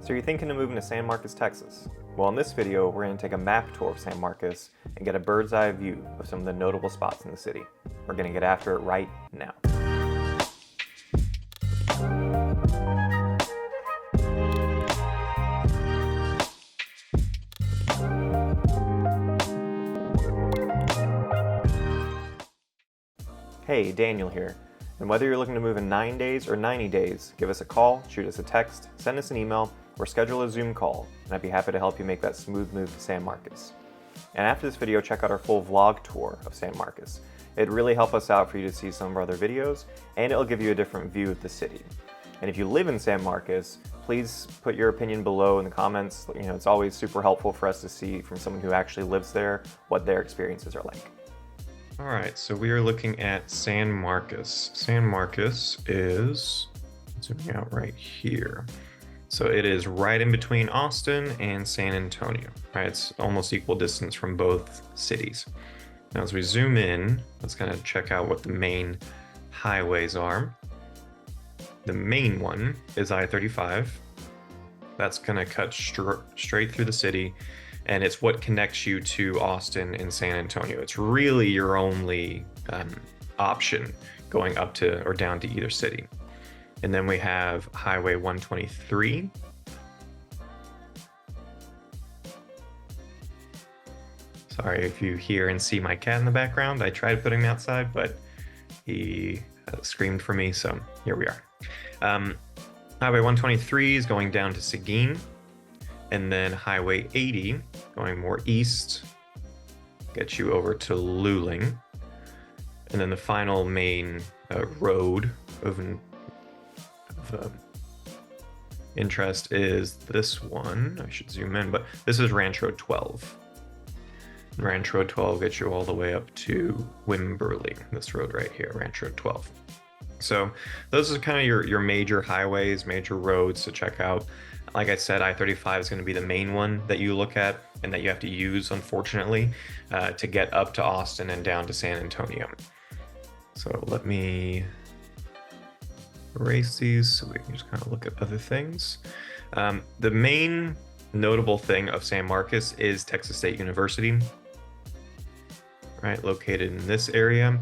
So you're thinking of moving to San Marcos, Texas? Well, in this video, we're going to take a map tour of San Marcos and get a bird's eye view of some of the notable spots in the city. We're going to get after it right now. Hey, Daniel here. And whether you're looking to move in 9 days or 90 days, give us a call, shoot us a text, send us an email, or schedule a Zoom call, and I'd be happy to help you make that smooth move to San Marcos. And after this video, check out our full vlog tour of San Marcos. It'd really help us out for you to see some of our other videos, and it'll give you a different view of the city. And if you live in San Marcos, please put your opinion below in the comments. You know, it's always super helpful for us to see from someone who actually lives there what their experiences are like. All right, so we are looking at San Marcos. San Marcos is zooming out right here. So it is right in between Austin and San Antonio, right? It's almost equal distance from both cities. Now, as we zoom in, let's kind of check out what the main highways are. The main one is I-35. That's gonna cut straight through the city, and it's what connects you to Austin and San Antonio. It's really your only option going up to or down to either city. And then we have Highway 123. Sorry if you hear and see my cat in the background. I tried putting him outside, but he screamed for me, so here we are. Highway 123 is going down to Seguin. And then Highway 80, going more east, gets you over to Luling. And then the final main road of interest is this one. I should zoom in, but this is Ranch Road 12. Ranch Road 12 gets you all the way up to Wimberley, this road right here, Ranch Road 12. So those are kind of your major highways, major roads to check out. Like I said, I-35 is going to be the main one that you look at and that you have to use, unfortunately, to get up to Austin and down to San Antonio. So let me erase these so we can just kind of look at other things. The main notable thing of San Marcos is Texas State University, right, located in this area.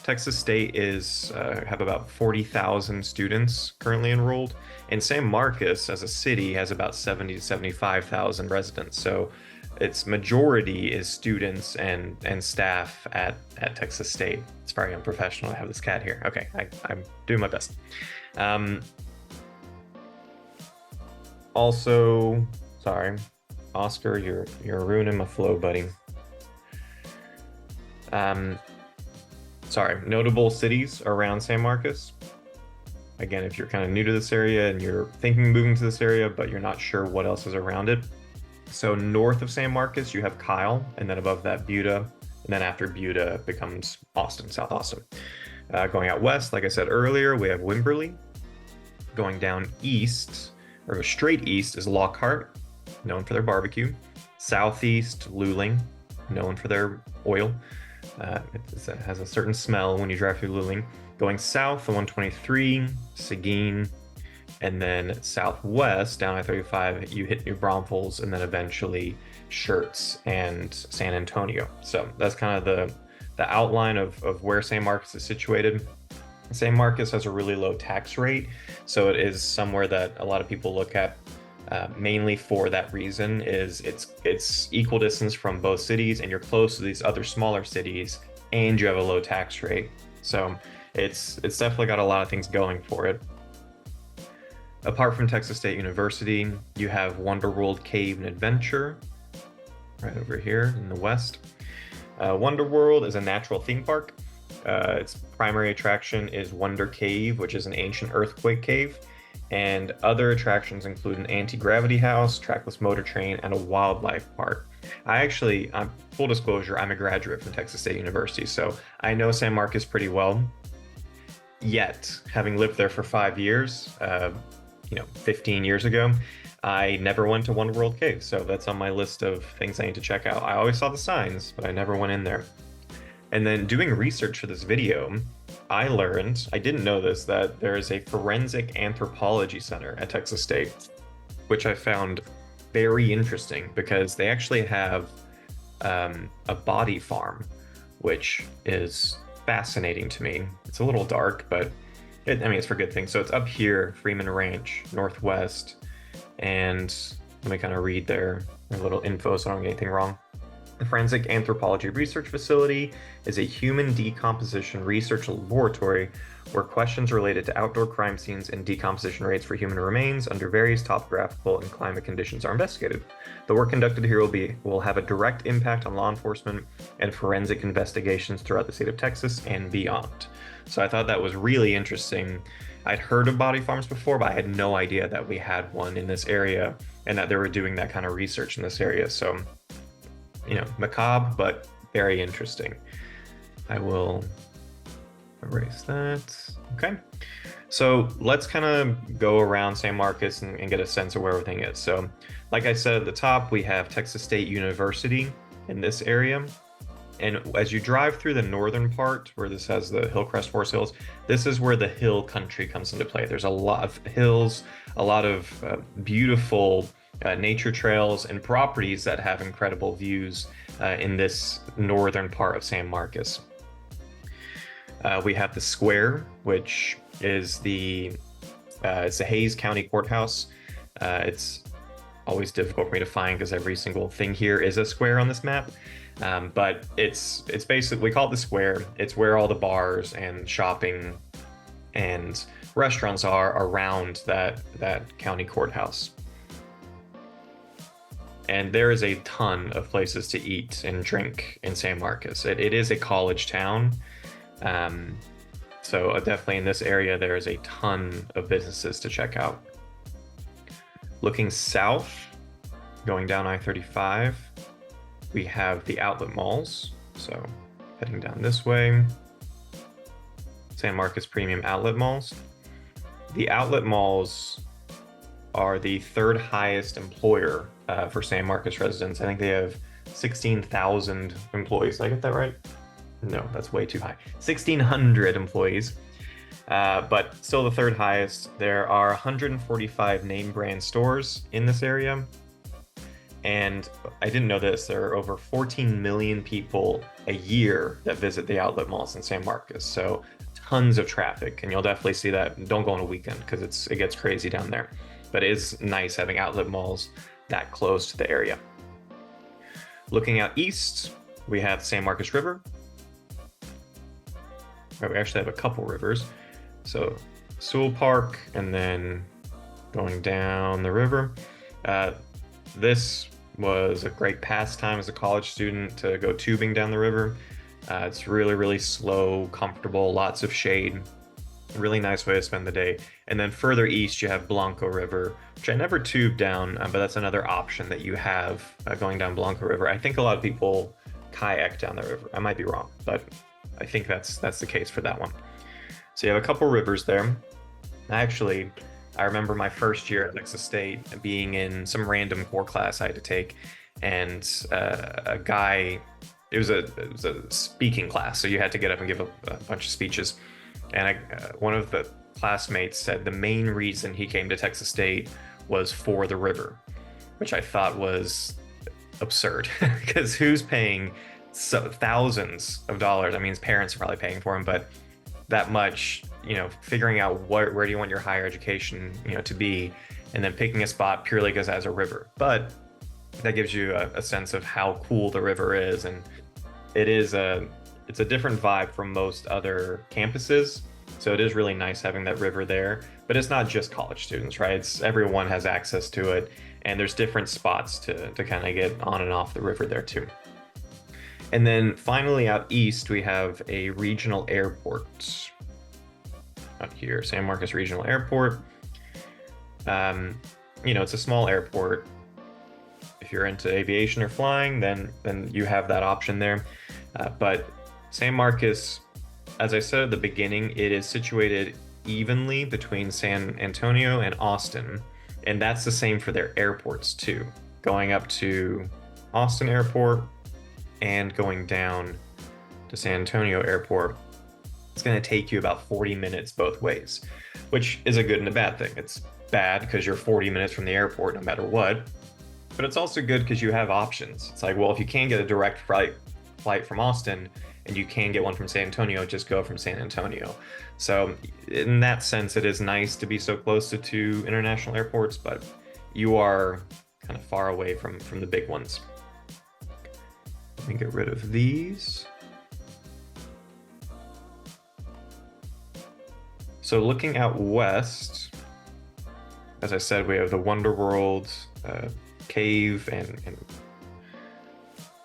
Texas State is have about 40,000 students currently enrolled, and San Marcos as a city has about 70 to 75,000 residents. So its majority is students and staff at Texas State. It's very unprofessional to have this cat here. Okay, I'm doing my best. Also, sorry, Oscar, you're ruining my flow, buddy. Sorry, notable cities around San Marcos. Again, if you're kind of new to this area and you're thinking of moving to this area, but you're not sure what else is around it. So north of San Marcos, you have Kyle, and then above that, Buda. And then after Buda becomes Austin, South Austin. Going out west, like I said earlier, we have Wimberley. Going down east, or straight east, is Lockhart, known for their barbecue. Southeast, Luling, known for their oil. It has a certain smell when you drive through Luling. Going south, the 123, Seguin, and then southwest, down I-35, you hit New Braunfels, and then eventually Schertz and San Antonio. So that's kind of the outline of where San Marcos is situated. San Marcos has a really low tax rate, so it is somewhere that a lot of people look at mainly for that reason. Is it's equal distance from both cities, and you're close to these other smaller cities, and you have a low tax rate. So it's definitely got a lot of things going for it. Apart from Texas State University, you have Wonder World Cave and Adventure right over here in the west. Wonder World is a natural theme park. Its primary attraction is Wonder Cave, which is an ancient earthquake cave. And other attractions include an anti-gravity house, trackless motor train, and a wildlife park. Full disclosure, I'm a graduate from Texas State University, so I know San Marcos pretty well. Yet, having lived there for 5 years, 15 years ago, I never went to Wonder World Cave, so that's on my list of things I need to check out. I always saw the signs, but I never went in there. And then doing research for this video, I learned, I didn't know this, that there is a forensic anthropology center at Texas State. which I found very interesting because they actually have a body farm, which is fascinating to me. It's a little dark, but I mean, it's for good things. So it's up here, Freeman Ranch, Northwest, and let me kind of read their little info so I don't get anything wrong. The Forensic Anthropology Research Facility is a human decomposition research laboratory where questions related to outdoor crime scenes and decomposition rates for human remains under various topographical and climate conditions are investigated. The work conducted here will have a direct impact on law enforcement and forensic investigations throughout the state of Texas and beyond. So I thought that was really interesting. I'd heard of body farms before, but I had no idea that we had one in this area and that they were doing that kind of research in this area. So, you know, macabre, but very interesting. I will erase that. Okay. So let's kind of go around San Marcos and get a sense of where everything is. So like I said at the top, we have Texas State University in this area. And as you drive through the northern part where this has the Hillcrest Forest Hills, this is where the hill country comes into play. There's a lot of hills, a lot of beautiful nature trails and properties that have incredible views in this northern part of San Marcos. We have the square, which is it's the Hays County Courthouse. It's always difficult for me to find because every single thing here is a square on this map. But it's basically, we call it the square. It's where all the bars and shopping and restaurants are around that county courthouse. And there is a ton of places to eat and drink in San Marcos. It is a college town. So definitely in this area, there is a ton of businesses to check out. Looking south, going down I-35, we have the outlet malls. So heading down this way, San Marcos Premium Outlet Malls. The outlet malls are the third highest employer for San Marcos residents. I think they have 16,000 employees. Did I get that right? No, that's way too high. 1,600 employees, but still the third highest. There are 145 name brand stores in this area. And I didn't know this, there are over 14 million people a year that visit the outlet malls in San Marcos. So tons of traffic, and you'll definitely see that. Don't go on a weekend because it gets crazy down there. But it is nice having outlet malls that close to the area. Looking out east, we have San Marcos River. We actually have a couple rivers. So Sewell Park, and then going down the river. This was a great pastime as a college student to go tubing down the river. It's really, really slow, comfortable, lots of shade. Really nice way to spend the day. And then further east, you have Blanco River, which I never tubed down, but that's another option that you have going down Blanco River. I think a lot of people kayak down the river. I might be wrong, but I think that's the case for that one. So you have a couple rivers there. I remember my first year at Texas State being in some random core class I had to take, and a guy, it was a speaking class, so you had to get up and give a bunch of speeches. And one of the classmates said the main reason he came to Texas State was for the river, which I thought was absurd because who's paying thousands of dollars? I mean, his parents are probably paying for him, but that much, figuring out where do you want your higher education, to be, and then picking a spot purely because it has a river. But that gives you a sense of how cool the river is, and it's a different vibe from most other campuses. So it is really nice having that river there, but it's not just college students, right? Everyone has access to it, and there's different spots to kind of get on and off the river there too. And then finally out east, we have a regional airport. Out here, San Marcos Regional Airport. It's a small airport. If you're into aviation or flying, then you have that option there. But San Marcos, as I said at the beginning, it is situated evenly between San Antonio and Austin. And that's the same for their airports too. Going up to Austin Airport and going down to San Antonio Airport, it's going to take you about 40 minutes both ways, which is a good and a bad thing. It's bad because you're 40 minutes from the airport no matter what, but it's also good because you have options. It's like, well, if you can't get a direct flight from Austin and you can get one from San Antonio, just go from San Antonio. So in that sense, it is nice to be so close to two international airports, but you are kind of far away from the big ones. Let me get rid of these. So looking out west, as I said, we have the Wonder World cave and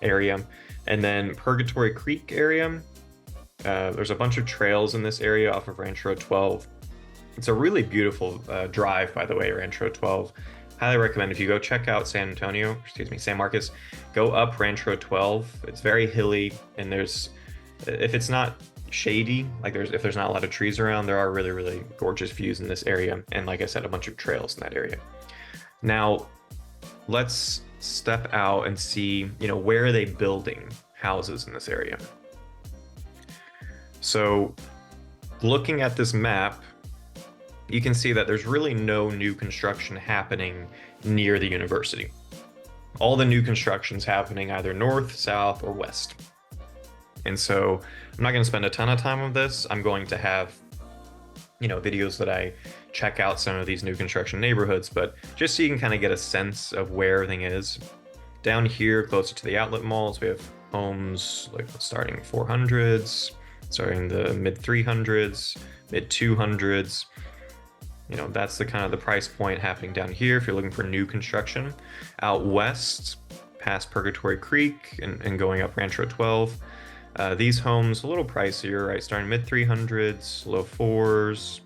area, and then Purgatory Creek area. There's a bunch of trails in this area off of Ranch Road 12. It's a really beautiful drive, by the way, Ranch Road 12. Highly recommend if you go check out San Marcos, go up Ranch Road 12. It's very hilly, and if it's not shady, like if there's not a lot of trees around, there are really, really gorgeous views in this area. And like I said, a bunch of trails in that area. Now, let's step out and see, where are they building houses in this area? So looking at this map, you can see that there's really no new construction happening near the university. All the new construction's happening either north, south, or west. And so I'm not going to spend a ton of time on this. I'm going to have, videos that I check out some of these new construction neighborhoods, but just so you can kind of get a sense of where everything is. Down here, closer to the outlet malls, we have homes like starting 400s, starting the mid 300s, mid 200s. That's the kind of the price point happening down here if you're looking for new construction. Out west, past Purgatory Creek and going up Ranch Road 12, these homes a little pricier, right? Starting mid 300s, low 4s,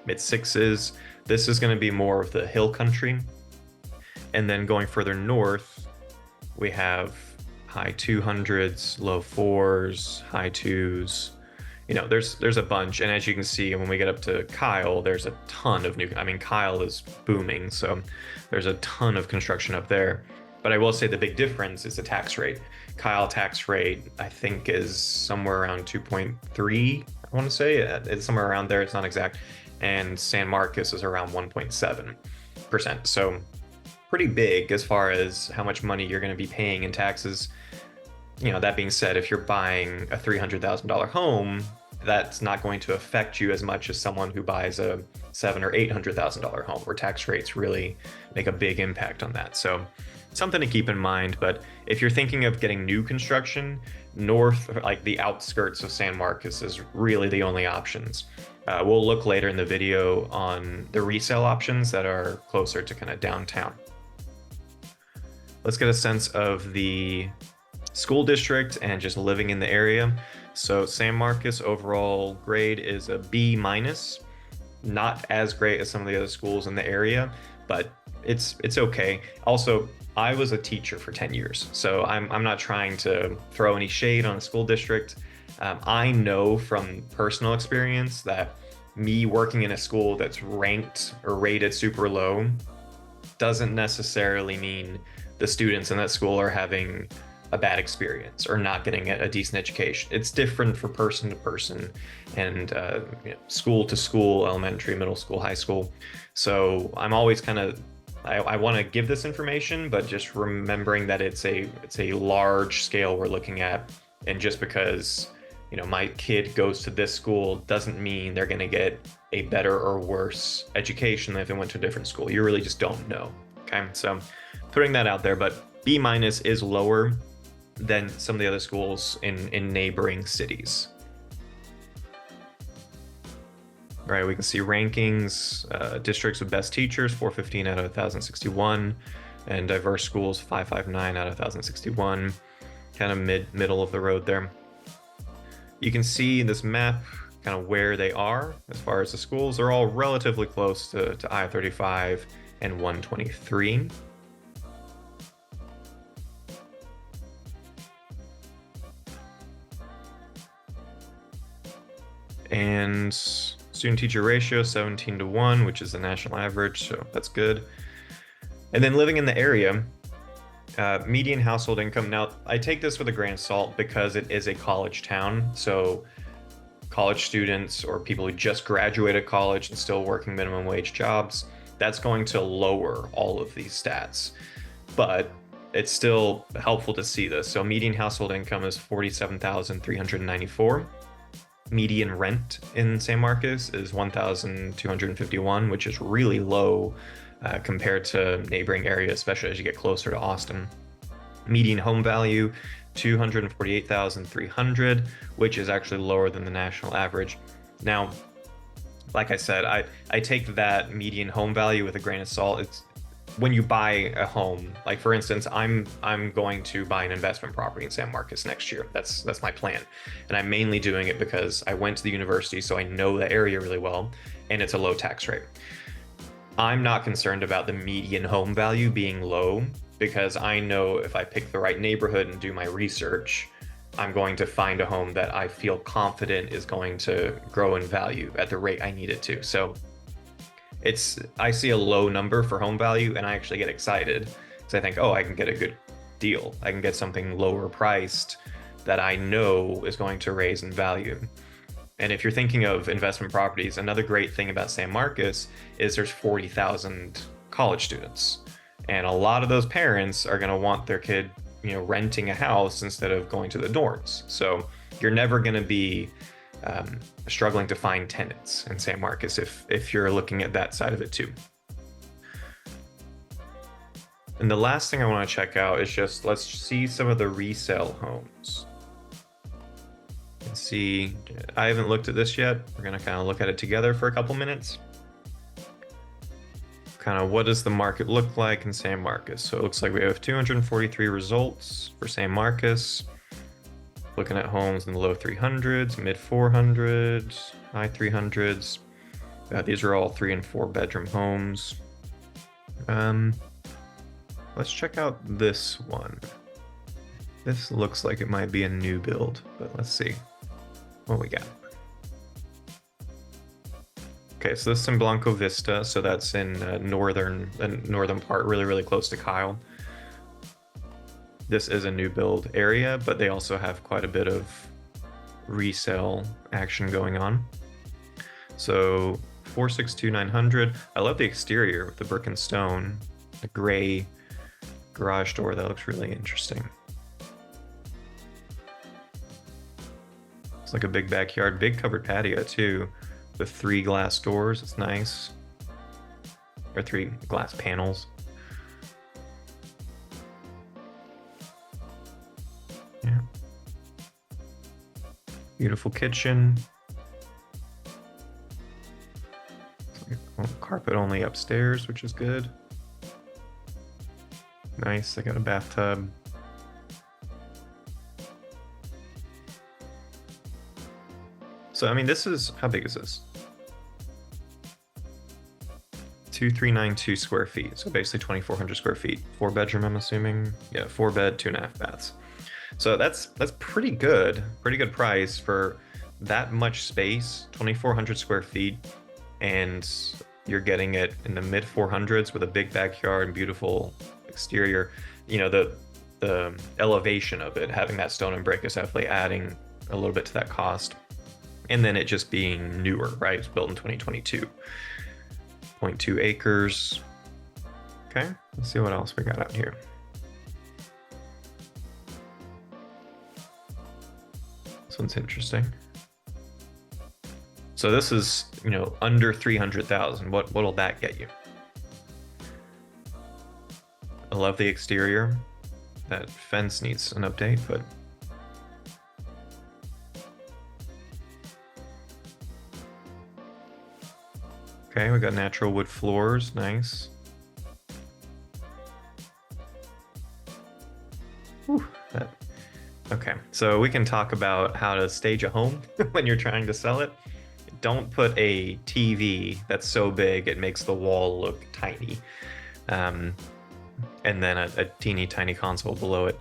mid 6s. This is going to be more of the hill country. And then going further north, we have high 200s, low 4s, high 2s. There's a bunch, and as you can see, when we get up to Kyle, there's a ton of Kyle is booming, so there's a ton of construction up there. But I will say the big difference is the tax rate. Kyle tax rate, I think, is somewhere around 2.3, I want to say. It's somewhere around there, it's not exact. And San Marcos is around 1.7%. So pretty big as far as how much money you're going to be paying in taxes. That being said, if you're buying a $300,000 home, that's not going to affect you as much as someone who buys a $700,000 or $800,000 home, where tax rates really make a big impact on that. So something to keep in mind. But if you're thinking of getting new construction, north, like the outskirts of San Marcos, is really the only options. We'll look later in the video on the resale options that are closer to kind of downtown. Let's get a sense of the school district and just living in the area. So San Marcos overall grade is a B-, not as great as some of the other schools in the area, but it's okay. Also, I was a teacher for 10 years, so I'm not trying to throw any shade on a school district. I know from personal experience that me working in a school that's ranked or rated super low doesn't necessarily mean the students in that school are having a bad experience or not getting a decent education. It's different for person to person and school to school, elementary, middle school, high school. So I'm always kind of, I want to give this information, but just remembering that it's a large scale we're looking at, and just because my kid goes to this school doesn't mean they're going to get a better or worse education than if they went to a different school. You really just don't know. Okay, so putting that out there, but B- is lower than some of the other schools in neighboring cities. All right, we can see rankings, districts with best teachers, 415 out of 1,061, and diverse schools, 559 out of 1,061, kind of middle of the road there. You can see in this map kind of where they are as far as the schools. They're all relatively close to I-35 and 123. And student-teacher ratio, 17:1, which is the national average, so that's good. And then living in the area, median household income. Now, I take this with a grain of salt because it is a college town, so college students or people who just graduated college and still working minimum wage jobs, that's going to lower all of these stats. But it's still helpful to see this. So median household income is 47,394. Median rent in San Marcos is 1,251, which is really low compared to neighboring areas, especially as you get closer to Austin. Median home value, 248,300, which is actually lower than the national average. Now, like I said, I take that median home value with a grain of salt. It's when you buy a home, like for instance, I'm going to buy an investment property in San Marcos next year. That's my plan. And I'm mainly doing it because I went to the university, so I know the area really well, and it's a low tax rate. I'm not concerned about the median home value being low because I know if I pick the right neighborhood and do my research, I'm going to find a home that I feel confident is going to grow in value at the rate I need it to. So I see a low number for home value and I actually get excited because I think, oh, I can get a good deal. I can get something lower priced that I know is going to raise in value. And if you're thinking of investment properties, another great thing about San Marcos is there's 40,000 college students. And a lot of those parents are going to want their kid, renting a house instead of going to the dorms. So you're never going to be struggling to find tenants in San Marcos if you're looking at that side of it too. And the last thing I want to check out is just, let's see some of the resale homes. Let's see, I haven't looked at this yet. We're going to kind of look at it together for a couple minutes. Kind of what does the market look like in San Marcos? So it looks like we have 243 results for San Marcos. Looking at homes in the low 300s, mid 400s, high 300s. These are all 3 and 4 bedroom homes. Let's check out this one. This looks like it might be a new build, but let's see what we got. Okay, so this is in Blanco Vista, so that's in northern part, really close to Kyle. This is a new build area, but they also have quite a bit of resale action going on. So 462,900. I love the exterior with the brick and stone, the gray garage door. That looks really interesting. It's like a big backyard, big covered patio too, with 3 glass doors. It's nice. Or 3 glass panels. Yeah. Beautiful kitchen. Carpet only upstairs, which is good. Nice. They got a bathtub. So, I mean, this is, how big is this? 2,392 square feet. So basically 2,400 square feet. 4 bedroom, I'm assuming. Yeah, 4 bed, 2.5 baths. So that's pretty good. Pretty good price for that much space, 2,400 square feet. And you're getting it in the mid 400s with a big backyard and beautiful exterior. The elevation of it, having that stone and brick, is definitely adding a little bit to that cost. And then it just being newer, right? It's built in 2022. 0.2 acres. Okay, let's see what else we got out here. This one's interesting. So this is, under 300,000. What'll that get you? I love the exterior. That fence needs an update, but okay, we got natural wood floors, nice. Whew, okay, so we can talk about how to stage a home when you're trying to sell it. Don't put a TV that's so big it makes the wall look tiny. And then a teeny tiny console below it.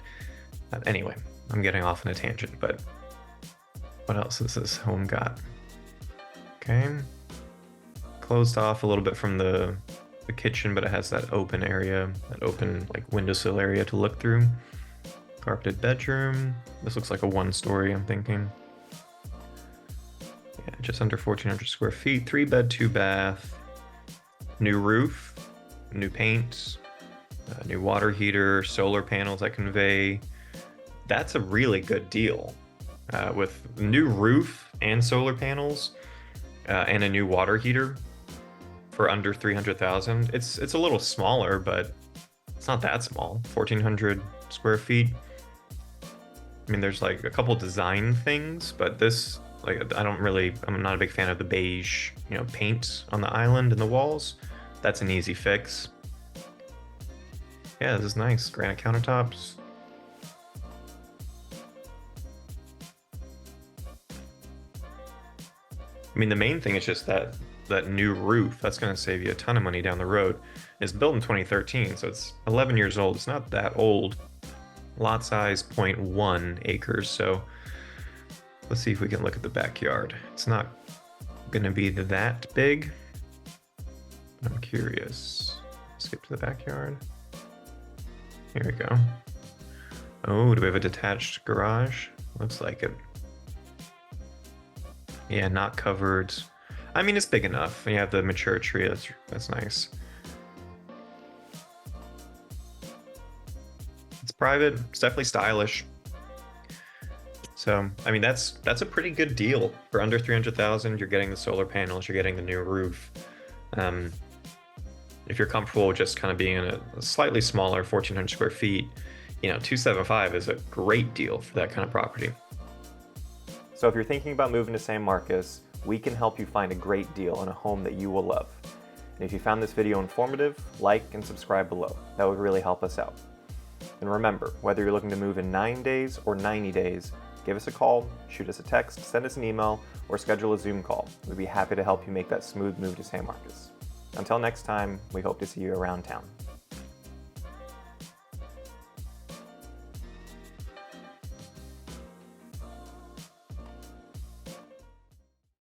Anyway, I'm getting off on a tangent, but what else has this home got? Okay. Closed off a little bit from the kitchen, but it has that open area, that open like windowsill area to look through. Carpeted bedroom. This looks like a 1-story, I'm thinking. Yeah, just under 1,400 square feet, 3 bed, 2 bath. New roof, new paint, new water heater, solar panels that convey. That's a really good deal. With new roof and solar panels and a new water heater for under 300,000. It's a little smaller, but it's not that small. 1,400 square feet. I mean, there's like a couple design things, but this, like, I'm not a big fan of the beige, paint on the island and the walls. That's an easy fix. Yeah, this is nice. Granite countertops. I mean, the main thing is just that new roof. That's going to save you a ton of money down the road. It's built in 2013, so it's 11 years old. It's not that old. Lot size 0.1 acres, so let's see if we can look at the backyard. It's not going to be that big. I'm curious. Skip to the backyard. Here we go. Oh, do we have a detached garage? Looks like it. Yeah, not covered. I mean, it's big enough. You have the mature tree. That's nice. It's private. It's definitely stylish. So, I mean, that's a pretty good deal for under 300,000. You're getting the solar panels. You're getting the new roof. If you're comfortable just kind of being in a slightly smaller 1,400 square feet, 275 is a great deal for that kind of property. So if you're thinking about moving to San Marcos, we can help you find a great deal on a home that you will love. And if you found this video informative, like and subscribe below. That would really help us out. And remember, whether you're looking to move in 9 days or 90 days, give us a call, shoot us a text, send us an email, or schedule a Zoom call. We'd be happy to help you make that smooth move to San Marcos. Until next time, we hope to see you around town.